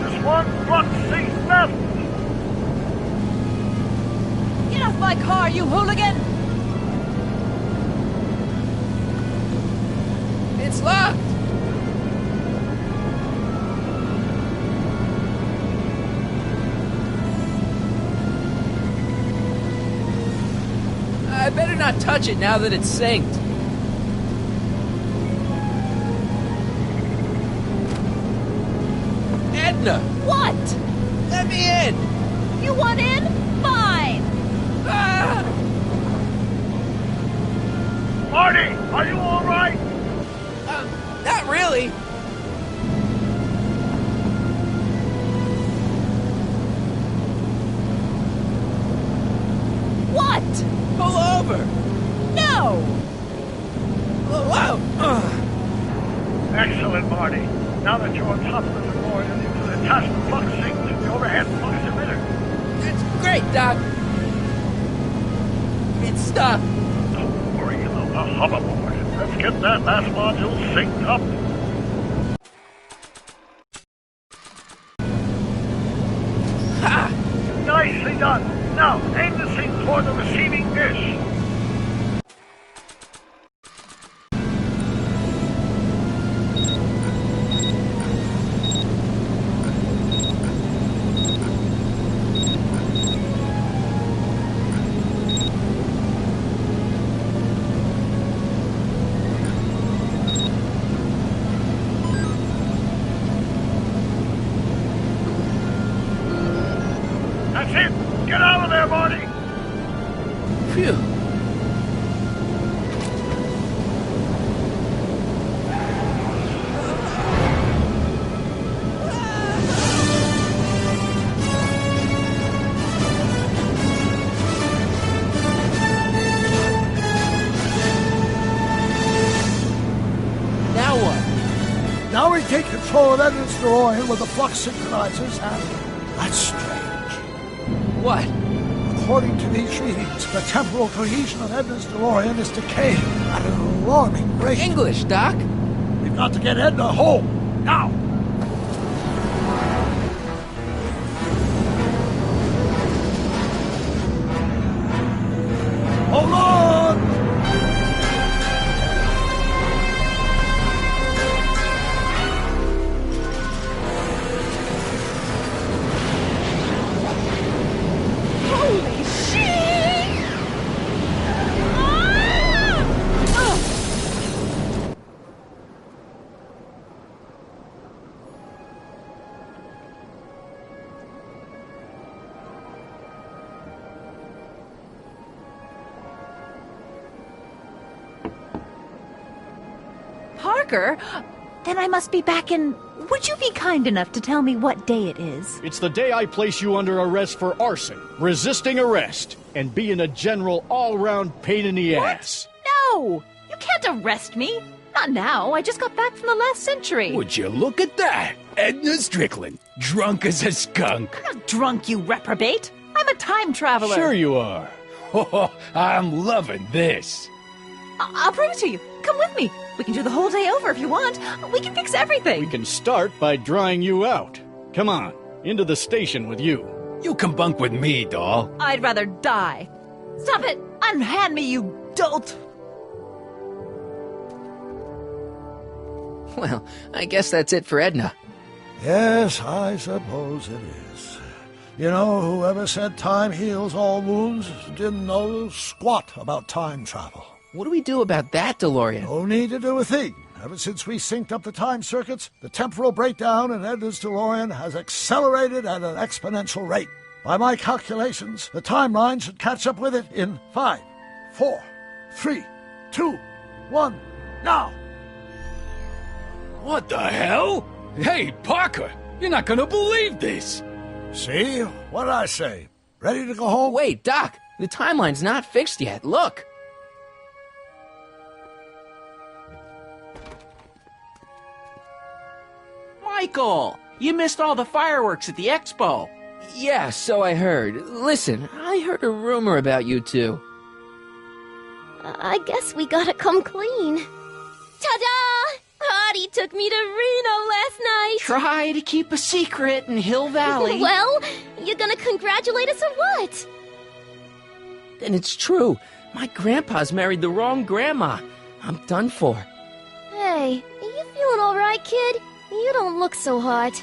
Just one FluxSync left. Get off my car, you hooligan! It's locked! I better not touch it now that it's synced. Edna! What? Let me in! You want in? Fine! Ah! Marty, are you all right? Not really. What? Pull over! No! Whoa! Excellent, Marty. Artie. Now that you're on top of the DeLorean, you can attach the flux sync to the overhead flux emitter. That's great, Doc. It's stuck. Don't worry about the hoverboard. Let's get that last module synced up. Ha! Nicely done. Now, aim the sync toward the receiving dish. That's it! Get out of there, Marty! Phew. Now what? Now we take control of Edna's DeLorean with the flux synchronizers, and that's strange. What? According to these readings, the temporal cohesion of Edna's DeLorean is decaying at an alarming rate. English, Doc. We've got to get Edna home, now! Hold on! Holy shit! Parker? Then I must be back in... Would you be kind enough to tell me what day it is? It's the day I place you under arrest for arson, resisting arrest, and being a general all-round pain in the ass. No! You can't arrest me! Not now. I just got back from the last century. Would you look at that? Edna Strickland, drunk as a skunk. I'm not drunk, you reprobate. I'm a time traveler. Sure you are. Oh, I'm loving this. I'll prove it to you. Come with me. We can do the whole day over if you want. We can fix everything. We can start by drying you out. Come on, into the station with you. You can bunk with me, doll. I'd rather die. Stop it! Unhand me, you dolt! Well, I guess that's it for Edna. Yes, I suppose it is. You know, whoever said time heals all wounds didn't know squat about time travel. What do we do about that, DeLorean? No need to do a thing. Ever since we synced up the time circuits, the temporal breakdown in Edna's DeLorean has accelerated at an exponential rate. By my calculations, the timeline should catch up with it in 5, 4, 3, 2, 1, now! What the hell? Hey, Parker, you're not gonna believe this. See? What did I say? Ready to go home? Wait, Doc, the timeline's not fixed yet. Look. Michael, you missed all the fireworks at the expo. Yeah, so I heard. Listen, I heard a rumor about you two. I guess we gotta come clean. Ta-da! Artie took me to Reno last night. Try to keep a secret in Hill Valley. Well, you gonna congratulate us or what? And it's true. My grandpa's married the wrong grandma. I'm done for. Hey, are you feeling all right, kid? You don't look so hot.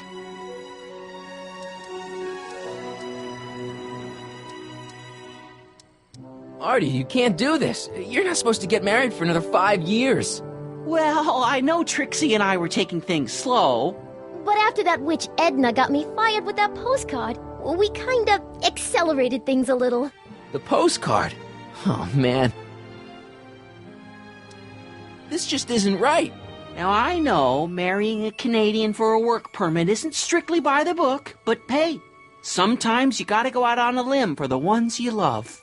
Artie, you can't do this. You're not supposed to get married for another 5 years. Well, I know Trixie and I were taking things slow. But after that witch Edna got me fired with that postcard, we kind of accelerated things a little. The postcard? Oh, man. This just isn't right. Now, I know marrying a Canadian for a work permit isn't strictly by the book, but hey, sometimes you gotta go out on a limb for the ones you love.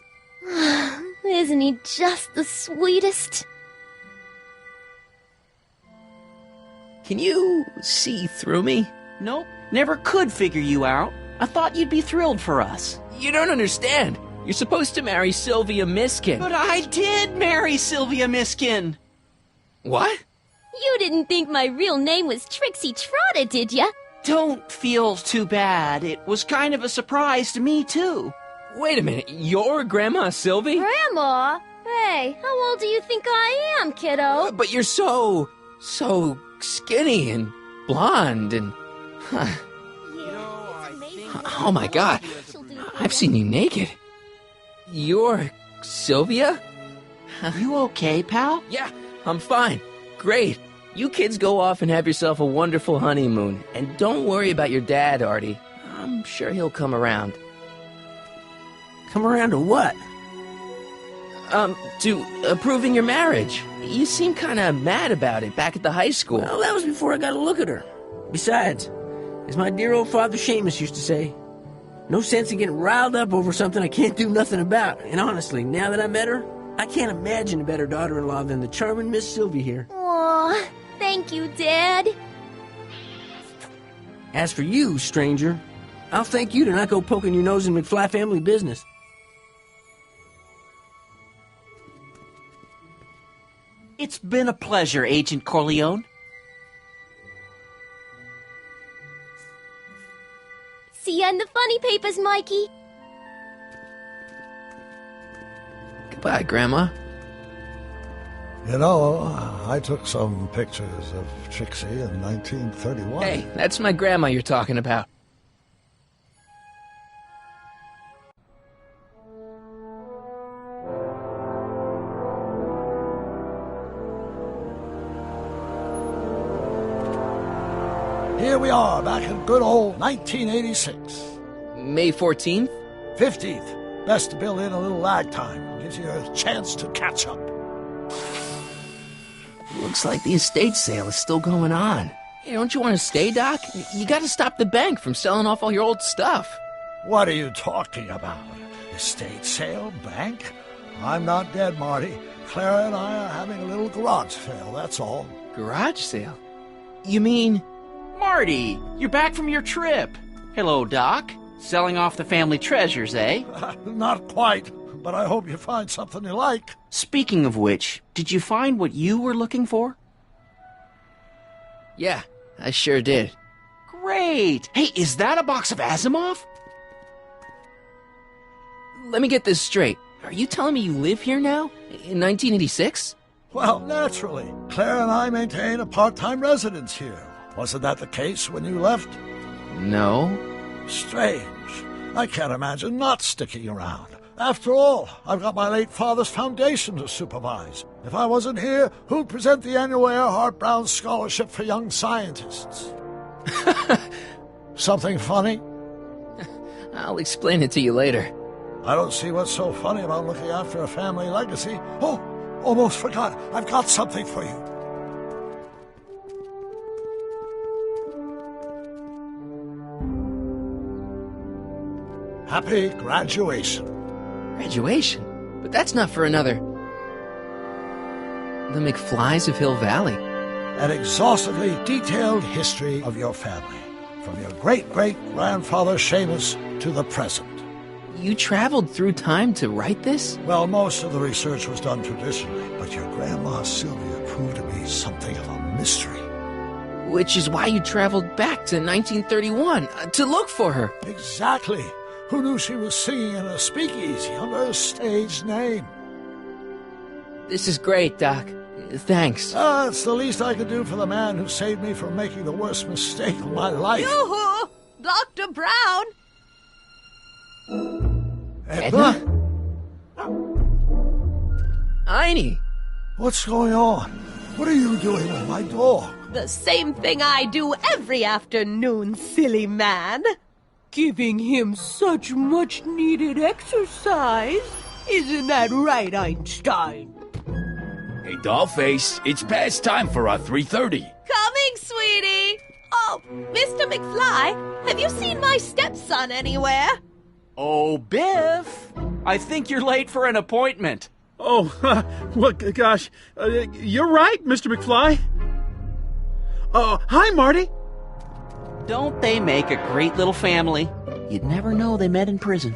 Isn't he just the sweetest? Can you see through me? Nope, never could figure you out. I thought you'd be thrilled for us. You don't understand. You're supposed to marry Sylvia Miskin. But I did marry Sylvia Miskin. What? You didn't think my real name was Trixie Trotter, did ya? Don't feel too bad. It was kind of a surprise to me, too. Wait a minute, you're Grandma Sylvie? Grandma? Hey, how old do you think I am, kiddo? But you're so skinny and blonde and... Huh. Oh my God, I've seen you naked. You're Sylvia? You okay, pal? Yeah, I'm fine. Great. You kids go off and have yourself a wonderful honeymoon. And don't worry about your dad, Artie. I'm sure he'll come around. Come around to what? To approving your marriage. You seem kind of mad about it back at the high school. Well, that was before I got a look at her. Besides, as my dear old father Seamus used to say, no sense in getting riled up over something I can't do nothing about. And honestly, now that I met her, I can't imagine a better daughter-in-law than the charming Miss Sylvia here. Aw, thank you, Dad. As for you, stranger, I'll thank you to not go poking your nose in McFly family business. It's been a pleasure, Agent Corleone. See ya in the funny papers, Mikey. Goodbye, Grandma. You know, I took some pictures of Trixie in 1931. Hey, that's my grandma you're talking about. Here we are, back in good old 1986. May 14th? 15th. Best to build in a little lag time. Gives you a chance to catch up. Looks like the estate sale is still going on. Hey, don't you want to stay, Doc? You gotta stop the bank from selling off all your old stuff. What are you talking about? Estate sale? Bank? I'm not dead, Marty. Clara and I are having a little garage sale, that's all. Garage sale? You mean... Marty, you're back from your trip. Hello, Doc. Selling off the family treasures, eh? Not quite, but I hope you find something you like. Speaking of which, did you find what you were looking for? Yeah, I sure did. Great! Hey, is that a box of Asimov? Let me get this straight. Are you telling me you live here now? In 1986? Well, naturally. Claire and I maintain a part-time residence here. Wasn't that the case when you left? No. Strange. I can't imagine not sticking around. After all, I've got my late father's foundation to supervise. If I wasn't here, who'd present the annual Earhart Brown Scholarship for Young Scientists? Something funny? I'll explain it to you later. I don't see what's so funny about looking after a family legacy. Oh, almost forgot. I've got something for you. Happy graduation. Graduation? But that's not for another... The McFlys of Hill Valley. An exhaustively detailed history of your family, from your great-great-grandfather Seamus to the present. You traveled through time to write this? Well, most of the research was done traditionally, but your grandma Sylvia proved to be something of a mystery. Which is why you traveled back to 1931, to look for her. Exactly. Who knew she was singing in a speakeasy under a stage name? This is great, Doc. Thanks. It's the least I could do for the man who saved me from making the worst mistake of my life. Yoo-hoo! Dr. Brown! Edna? Einie! What's going on? What are you doing with my dog? The same thing I do every afternoon, silly man. Giving him such much-needed exercise. Isn't that right, Einstein? Hey, Dollface, it's past time for our 3:30. Coming, sweetie. Oh, Mr. McFly, have you seen my stepson anywhere? Oh, Biff. I think you're late for an appointment. Oh, well, gosh. You're right, Mr. McFly. Oh, hi, Marty. Don't they make a great little family? You'd never know they met in prison.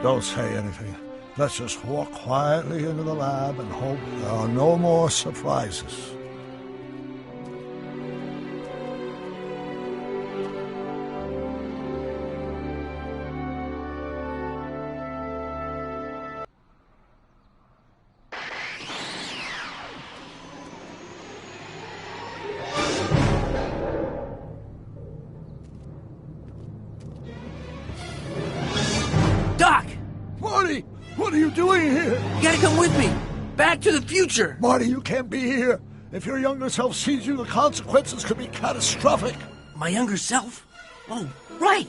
Don't say anything. Let's just walk quietly into the lab and hope there are no more surprises. Doc! Marty! What are you doing here? You gotta come with me! Back to the future! Marty, you can't be here. If your younger self sees you, the consequences could be catastrophic. My younger self? Oh, right!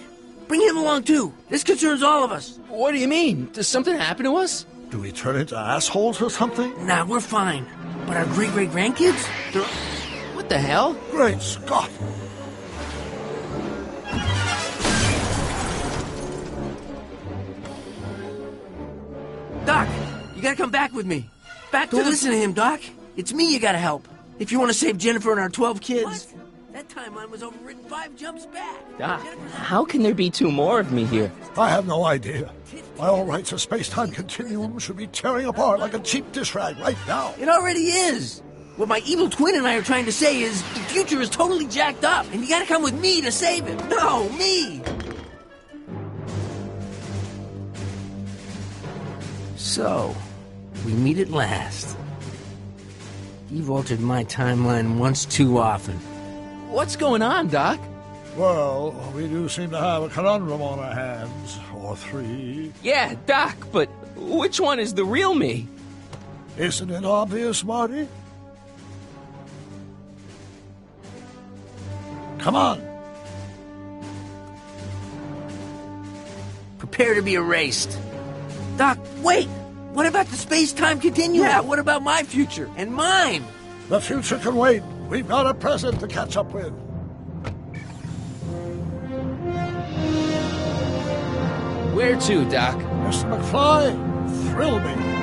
Bring him along too. This concerns all of us. What do you mean? Does something happen to us? Do we turn into assholes or something? Nah, we're fine. But our great-great-grandkids? They're... What the hell? Great Scott! Doc, you gotta come back with me. Don't listen to him, Doc. It's me you gotta help. If you want to save Jennifer and our 12 kids. What? That timeline was overwritten 5 jumps back. Doc, how can there be 2 more of me here? I have no idea. By all rights, a space-time continuum should be tearing apart like a cheap dish rag right now. It already is. What my evil twin and I are trying to say is the future is totally jacked up, and you gotta come with me to save it. No, me! So, we meet at last. You've altered my timeline once too often. What's going on, Doc? Well, we do seem to have a conundrum on our hands. Or 3. Yeah, Doc, but which one is the real me? Isn't it obvious, Marty? Come on! Prepare to be erased. Doc, wait! What about the space-time continuum? Yeah, what about my future? And mine? The future can wait. We've got a present to catch up with. Where to, Doc? Mr. McFly, thrill me.